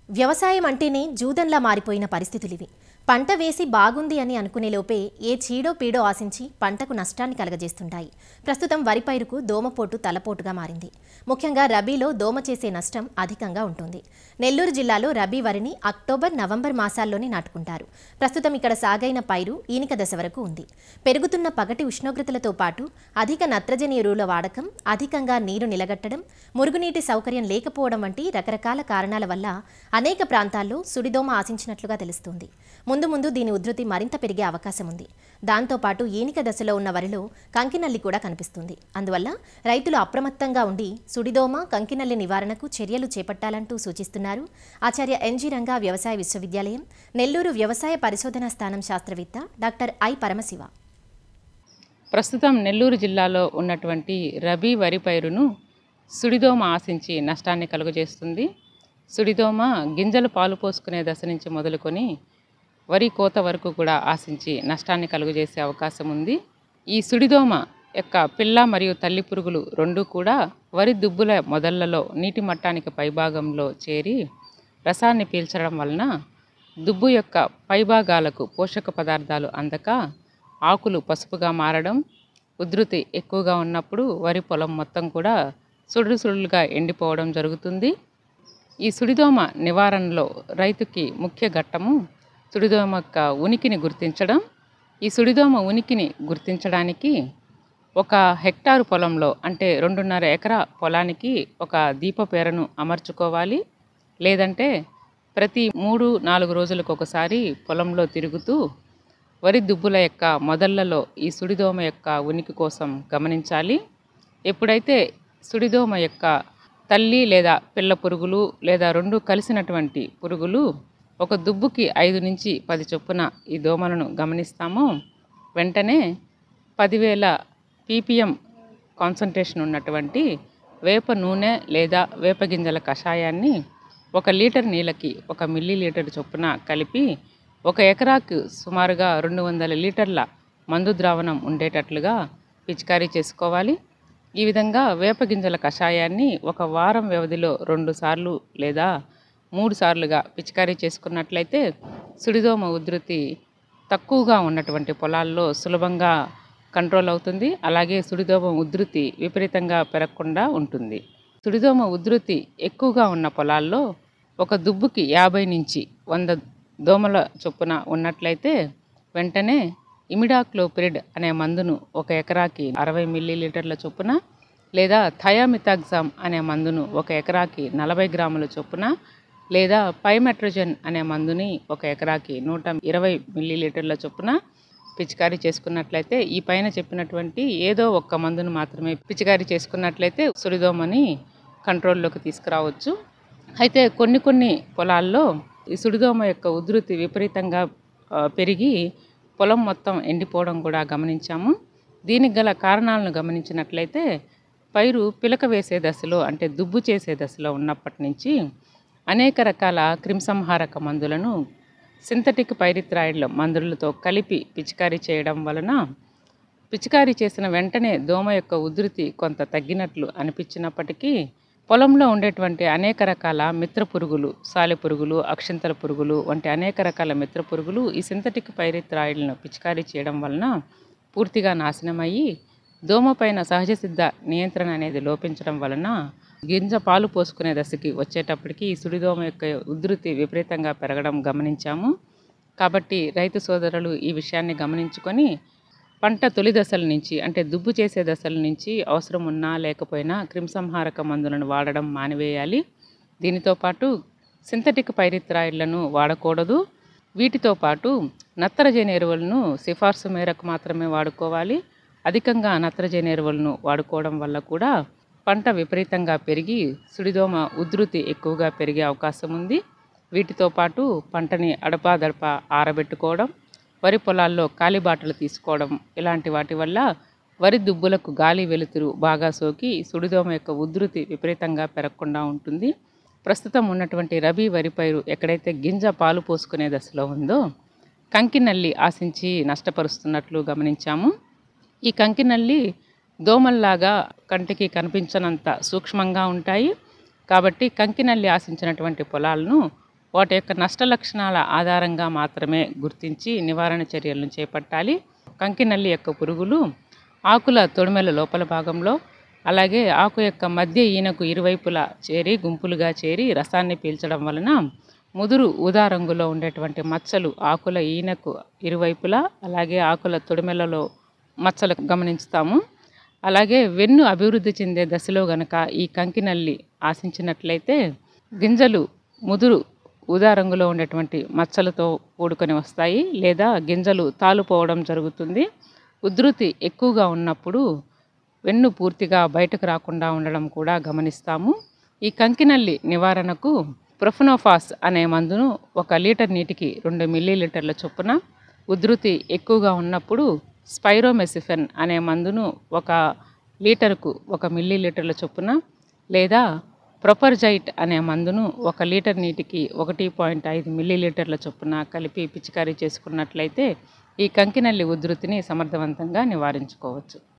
వ్యవసాయం అంటేనే జూదంలా మారిపోయిన పరిస్థితులివి. పంట వేసి బాగుంది అని అనుకునే లోపే ఏ చీడో పీడో ఆశించి పంటకు నష్టాన్ని కలగజేస్తుంటాయి. ప్రస్తుతం వరి పైరుకు దోమపోటు తలపోటుగా మారింది. ముఖ్యంగా రబీలో దోమ చేసే నష్టం అధికంగా ఉంటుంది. నెల్లూరు జిల్లాలో రబీ వరిని అక్టోబర్, నవంబర్ మాసాల్లోనే నాటుకుంటారు. ప్రస్తుతం ఇక్కడ సాగైన పైరు ఈనిక దశ వరకు ఉంది. పెరుగుతున్న పగటి ఉష్ణోగ్రతలతో పాటు అధిక నత్రజని ఎరువుల వాడకం, అధికంగా నీరు నిలగట్టడం, మురుగునీటి సౌకర్యం లేకపోవడం వంటి రకరకాల కారణాల వల్ల అనేక ప్రాంతాల్లో సుడిదోమ ఆశించినట్లుగా తెలుస్తోంది. ముందు దీని ఉధృతి మరింత పెరిగే అవకాశం ఉంది. దాంతోపాటు ఈనిక దశలో ఉన్న వరిలో కంకినల్లి కూడా కనిపిస్తుంది. అందువల్ల రైతులు అప్రమత్తంగా ఉండి సుడిదోమ, కంకినల్లి నివారణకు చర్యలు చేపట్టాలంటూ సూచిస్తున్నారు ఆచార్య ఎన్జీ రంగా వ్యవసాయ విశ్వవిద్యాలయం, నెల్లూరు వ్యవసాయ పరిశోధనా స్థానం శాస్త్రవేత్త డాక్టర్ ఐ పరమశివ. ప్రస్తుతం నెల్లూరు జిల్లాలో ఉన్నటువంటి రబీ వరి పైరును సుడిదోమ ఆశించి నష్టాన్ని కలుగజేస్తుంది. సుడిదోమ గింజలు పాలు పోసుకునే దశ నుంచి మొదలుకొని వరి కోత వరకు కూడా ఆశించి నష్టాన్ని కలుగజేసే అవకాశం ఉంది. ఈ సుడిదోమ యొక్క పిల్ల మరియు తల్లి పురుగులు రెండూ కూడా వరి దుబ్బుల మొదళ్లలో నీటి మట్టానికి పైభాగంలో చేరి రసాన్ని పీల్చడం వలన దుబ్బు యొక్క పైభాగాలకు పోషక పదార్థాలు అందక ఆకులు పసుపుగా మారడం, ఉధృతి ఎక్కువగా ఉన్నప్పుడు వరి పొలం మొత్తం కూడా సుడులుగా ఎండిపోవడం జరుగుతుంది. ఈ సుడిదోమ నివారణలో రైతుకి ముఖ్య ఘట్టము సుడిదోమ యొక్క ఉనికిని గుర్తించడం. ఈ సుడిదోమ ఉనికిని గుర్తించడానికి 1 హెక్టారు పొలంలో అంటే 2.5 ఎకరా పొలానికి ఒక దీపపేరను అమర్చుకోవాలి. లేదంటే ప్రతి 3-4 రోజులకు ఒకసారి పొలంలో తిరుగుతూ వరి దుబ్బుల యొక్క మొదళ్లలో ఈ సుడిదోమ యొక్క ఉనికి కోసం గమనించాలి. ఎప్పుడైతే సుడిదోమ యొక్క తల్లి లేదా పిల్ల పురుగులు లేదా 2 కలిసినటువంటి పురుగులు ఒక దుబ్బుకి 5 నుంచి 10 చొప్పున ఈ దోమలను గమనిస్తామో వెంటనే 10,000 ppm కాన్సంట్రేషన్ ఉన్నటువంటి వేప నూనె లేదా వేప గింజల కషాయాన్ని 1 లీటర్ నీళ్ళకి 1 మిల్లీలీటర్ చొప్పున కలిపి 1 ఎకరాకు సుమారుగా 200 లీటర్ల మందు ద్రావణం ఉండేటట్లుగా పిచికారీ చేసుకోవాలి. ఈ విధంగా వేప గింజల కషాయాన్ని 1 వారం వ్యవధిలో 2 సార్లు లేదా 3 సార్లుగా పిచికారీ చేసుకున్నట్లయితే సుడిదోమ ఉధృతి తక్కువగా ఉన్నటువంటి పొలాల్లో సులభంగా కంట్రోల్ అవుతుంది. అలాగే సుడిదోమ ఉధృతి విపరీతంగా పెరగకుండా ఉంటుంది. సుడిదోమ ఉధృతి ఎక్కువగా ఉన్న పొలాల్లో ఒక దుబ్బుకి 50 నుంచి 100 దోమల చొప్పున ఉన్నట్లయితే వెంటనే ఇమిడాక్లోపిరిడ్ అనే మందును 1 ఎకరాకి 60 మిల్లీలీటర్ల చొప్పున లేదా థయామిథాగ్జామ్ అనే మందును 1 ఎకరాకి 40 గ్రాముల చొప్పున లేదా పైమెట్రోజన్ అనే మందుని 1 ఎకరాకి 120 మిల్లీలీటర్ల చొప్పున పిచికారీ చేసుకున్నట్లయితే ఈ పైన చెప్పినటువంటి ఏదో ఒక్క మందును మాత్రమే పిచికారీ చేసుకున్నట్లయితే సుడిదోమని కంట్రోల్లోకి తీసుకురావచ్చు. అయితే కొన్ని పొలాల్లో ఈ సుడిదోమ యొక్క ఉధృతి విపరీతంగా పెరిగి పొలం మొత్తం ఎండిపోవడం కూడా గమనించాము. దీనికి గల కారణాలను గమనించినట్లయితే పైరు పిలక వేసే దశలో అంటే దుబ్బు చేసే దశలో ఉన్నప్పటి నుంచి అనేక రకాల క్రిమిసంహారక మందులను సింథటిక్ పైరిథ్రాయిడ్ల మందులతో కలిపి పిచికారీ చేయడం వలన పిచికారీ చేసిన వెంటనే దోమ యొక్క ఉధృతి కొంత తగ్గినట్లు అనిపించినప్పటికీ పొలంలో ఉండేటువంటి అనేక రకాల మిత్ర పురుగులు, సాలెపురుగులు, అక్షింతల పురుగులు వంటి అనేక రకాల మిత్ర పురుగులు ఈ సింథటిక్ పైరిథ్రాయిడ్లను పిచికారీ చేయడం వలన పూర్తిగా నాశనమయ్యి దోమ పైన సహజ సిద్ధ నియంత్రణ అనేది లోపించడం వలన గింజ పాలు పోసుకునే దశకి వచ్చేటప్పటికి ఈ సుడిదోమ యొక్క ఉధృతి విపరీతంగా పెరగడం గమనించాము. కాబట్టి రైతు సోదరులు ఈ విషయాన్ని గమనించుకొని పంట తొలి దశల నుంచి అంటే దుబ్బు చేసే దశల నుంచి అవసరం ఉన్నా లేకపోయినా క్రిమిసంహారక మందులను వాడడం మానివేయాలి. దీనితో పాటు సింథటిక్ పైరిథ్రాయిడ్లను వాడకూడదు. వీటితో పాటు నత్రజని ఎరువులను సిఫార్సు మేరకు మాత్రమే వాడుకోవాలి. అధికంగా నత్రజని ఎరువులను వాడుకోవడం వల్ల కూడా పంట విపరీతంగా పెరిగి సుడిదోమ ఉధృతి ఎక్కువగా పెరిగే అవకాశం ఉంది. వీటితో పాటు పంటని అడపాదడపా ఆరబెట్టుకోవడం, వరి పొలాల్లో కాలిబాటలు తీసుకోవడం ఇలాంటి వాటి వల్ల వరి దుబ్బులకు గాలి వెలుతురు బాగా సోకి సుడిదోమ యొక్క ఉధృతి విపరీతంగా పెరగకుండా ఉంటుంది. ప్రస్తుతం ఉన్నటువంటి రబీ వరి పైరు ఎక్కడైతే గింజ పాలు పోసుకునే దశలో ఉందో కంకినల్లి ఆశించి నష్టపరుస్తున్నట్లు గమనించాము. ఈ కంకినల్లి దోమల్లాగా కంటికి కనిపించనంత సూక్ష్మంగా ఉంటాయి. కాబట్టి కంకినల్లి ఆశించినటువంటి పొలాలను వాటి యొక్క నష్ట లక్షణాల ఆధారంగా మాత్రమే గుర్తించి నివారణ చర్యలను చేపట్టాలి. కంకినల్లి యొక్క పురుగులు ఆకుల తొడిమెల లోపల భాగంలో, అలాగే ఆకు యొక్క మధ్య ఈనకు ఇరువైపులా చేరి గుంపులుగా చేరి రసాన్ని పీల్చడం వలన ముదురు ఊదా రంగులో ఉండేటువంటి మచ్చలు ఆకుల ఈనకు ఇరువైపులా, అలాగే ఆకుల తొడిమెలలో మచ్చలు గమనిస్తాము. అలాగే వెన్ను అభివృద్ధి చెందే దశలో గనక ఈ కంకినల్లి ఆశించినట్లయితే గింజలు ముదురు ఊదా రంగులో ఉండేటువంటి మచ్చలతో కూడుకొని వస్తాయి, లేదా గింజలు తాలుపోవడం జరుగుతుంది. ఉధృతి ఎక్కువగా ఉన్నప్పుడు వెన్ను పూర్తిగా బయటకు రాకుండా ఉండడం కూడా గమనిస్తాము. ఈ కంకినల్లి నివారణకు ప్రొఫెనోఫాస్ అనే మందును 1 లీటర్ నీటికి 2 మిల్లీలీటర్ల చొప్పున, ఉధృతి ఎక్కువగా ఉన్నప్పుడు స్పైరోమెసిఫెన్ అనే మందును 1 లీటరుకు 1 మిల్లీలీటర్ల చొప్పున, లేదా ప్రొపర్జైట్ అనే మందును 1 లీటర్ నీటికి 1.5 మిల్లీలీటర్ల చొప్పున కలిపి పిచికారీ చేసుకున్నట్లయితే ఈ కంకినల్లి ఉధృతిని సమర్థవంతంగా నివారించుకోవచ్చు.